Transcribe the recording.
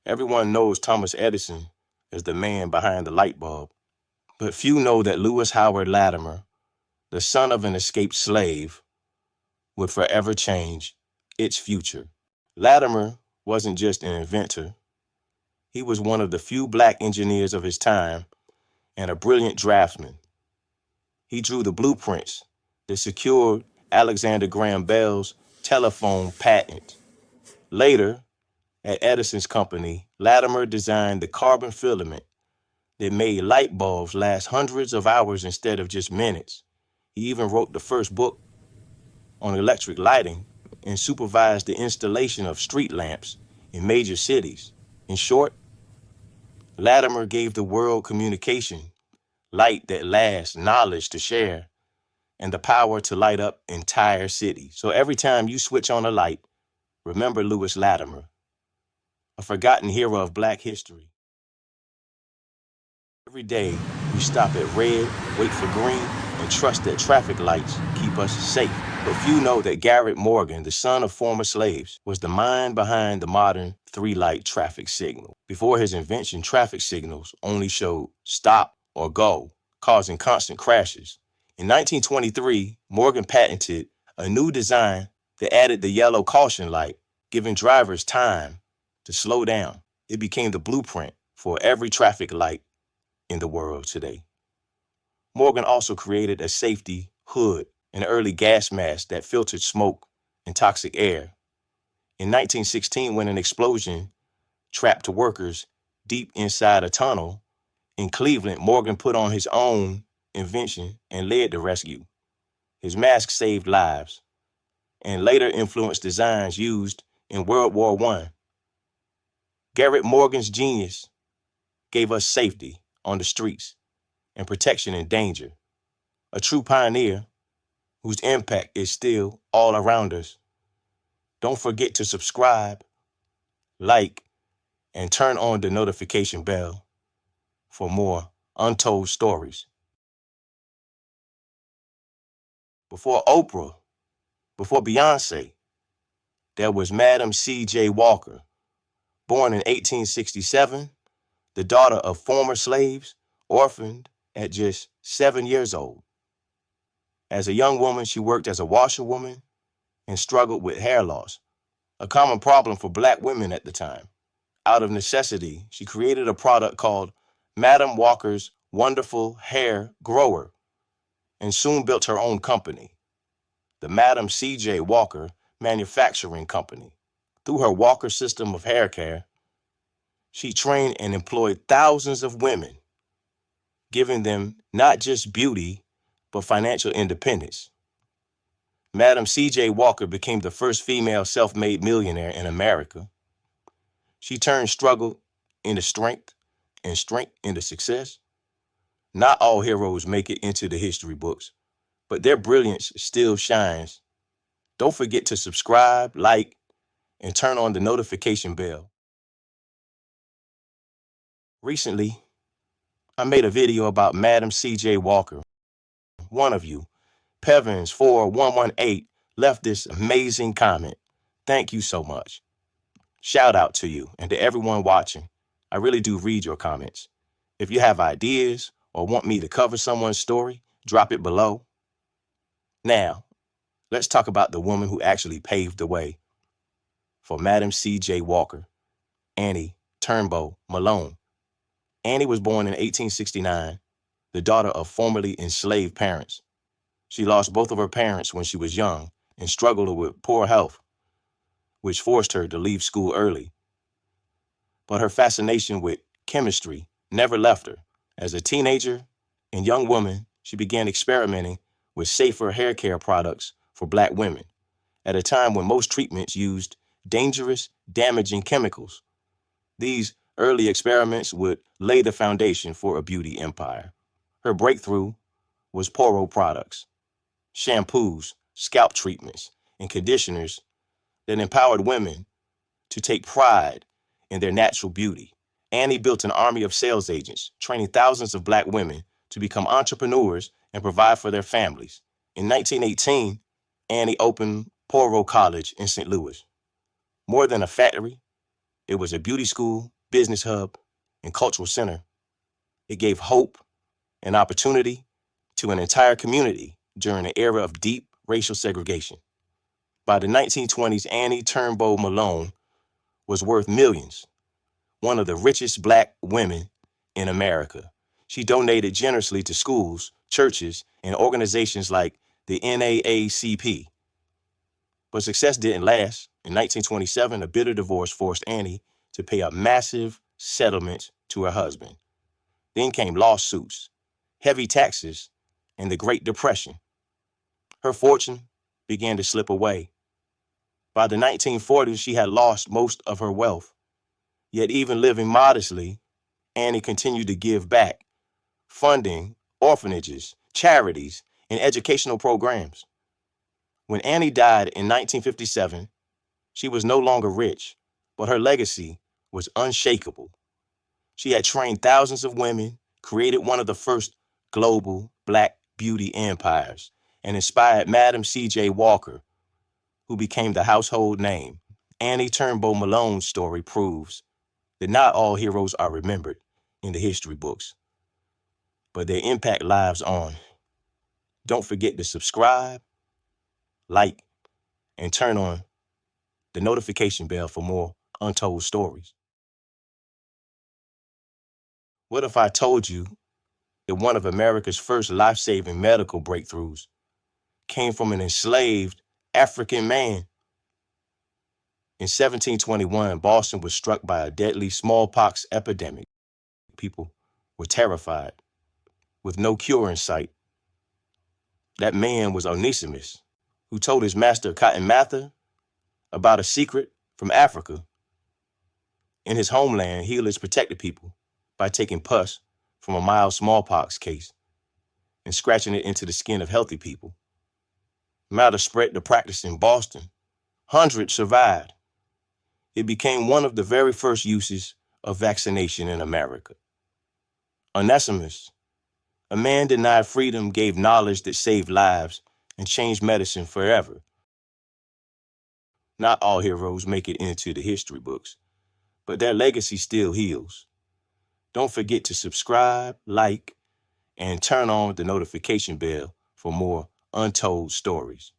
Everyone knows Thomas Edison as the man behind the light bulb, but few know that Lewis Howard Latimer, the son of an escaped slave, would forever change its future. Latimer wasn't just an inventor, he was one of the few black engineers of his time and a brilliant draftsman. He drew the blueprints that secured Alexander Graham Bell's telephone patent. Later, at Edison's company, Latimer designed the carbon filament that made light bulbs last hundreds of hours instead of just minutes. He even wrote the first book on electric lighting and supervised the installation of street lamps in major cities. In short, Latimer gave the world communication, light that lasts, knowledge to share, and the power to light up entire cities. So every time you switch on a light, remember Lewis Latimer, a forgotten hero of black history. Every day, we stop at red, wait for green, and trust that traffic lights keep us safe. But few know that Garrett Morgan, the son of former slaves, was the mind behind the modern three-light traffic signal. Before his invention, traffic signals only showed stop or go, causing constant crashes. In 1923, Morgan patented a new design that added the yellow caution light, giving drivers time to slow down. It became the blueprint for every traffic light in the world today. Morgan also created a safety hood, an early gas mask that filtered smoke and toxic air. In 1916, when an explosion trapped workers deep inside a tunnel in Cleveland, Morgan put on his own invention and led the rescue. His mask saved lives and later influenced designs used in World War I. Garrett Morgan's genius gave us safety on the streets and protection in danger. A true pioneer whose impact is still all around us. Don't forget to subscribe, like, and turn on the notification bell for more untold stories. Before Oprah, before Beyonce, there was Madam C.J. Walker, born in 1867, the daughter of former slaves, orphaned at just 7 years old. As a young woman, she worked as a washerwoman and struggled with hair loss, a common problem for black women at the time. Out of necessity, she created a product called Madam Walker's Wonderful Hair Grower and soon built her own company, the Madam C.J. Walker Manufacturing Company. Through her Walker system of hair care, she trained and employed thousands of women, giving them not just beauty, but financial independence. Madam C.J. Walker became the first female self-made millionaire in America. She turned struggle into strength and strength into success. Not all heroes make it into the history books, but their brilliance still shines. Don't forget to subscribe, like, and turn on the notification bell. Recently, I made a video about Madam C.J. Walker. One of you, Pevins4118, left this amazing comment. Thank you so much. Shout out to you and to everyone watching. I really do read your comments. If you have ideas or want me to cover someone's story, drop it below. Now, let's talk about the woman who actually paved the way for Madam C.J. Walker, Annie Turnbow Malone. Annie was born in 1869, the daughter of formerly enslaved parents. She lost both of her parents when she was young and struggled with poor health, which forced her to leave school early. But her fascination with chemistry never left her. As a teenager and young woman, she began experimenting with safer hair care products for black women at a time when most treatments used dangerous, damaging chemicals. These early experiments would lay the foundation for a beauty empire. Her breakthrough was Poro products, shampoos, scalp treatments, and conditioners that empowered women to take pride in their natural beauty. Annie built an army of sales agents, training thousands of black women to become entrepreneurs and provide for their families. In 1918, Annie opened Poro College in St. Louis. More than a factory, it was a beauty school business hub, and cultural center. It gave hope and opportunity to an entire community during an era of deep racial segregation. By the 1920s, Annie Turnbull Malone was worth millions, one of the richest black women in America. She donated generously to schools, churches, and organizations like the NAACP. But success didn't last. In 1927, a bitter divorce forced Annie to pay a massive settlement to her husband. Then came lawsuits, heavy taxes, and the Great Depression. Her fortune began to slip away. By the 1940s, she had lost most of her wealth. Yet even living modestly, Annie continued to give back, funding orphanages, charities, and educational programs. When Annie died in 1957, she was no longer rich, but her legacy was unshakable. She had trained thousands of women, created one of the first global black beauty empires, and inspired Madam C.J. Walker, who became the household name. Annie Turnbull Malone's story proves that not all heroes are remembered in the history books, but their impact lives on. Don't forget to subscribe, like, and turn on the notification bell for more untold stories. What if I told you that one of America's first life-saving medical breakthroughs came from an enslaved African man? In 1721, Boston was struck by a deadly smallpox epidemic. People were terrified, with no cure in sight. That man was Onesimus, who told his master Cotton Mather about a secret from Africa. In his homeland, healers protected people by taking pus from a mild smallpox case and scratching it into the skin of healthy people. Mather spread the practice in Boston. Hundreds survived. It became one of the very first uses of vaccination in America. Onesimus, a man denied freedom, gave knowledge that saved lives and changed medicine forever. Not all heroes make it into the history books, but their legacy still heals. Don't forget to subscribe, like, and turn on the notification bell for more untold stories.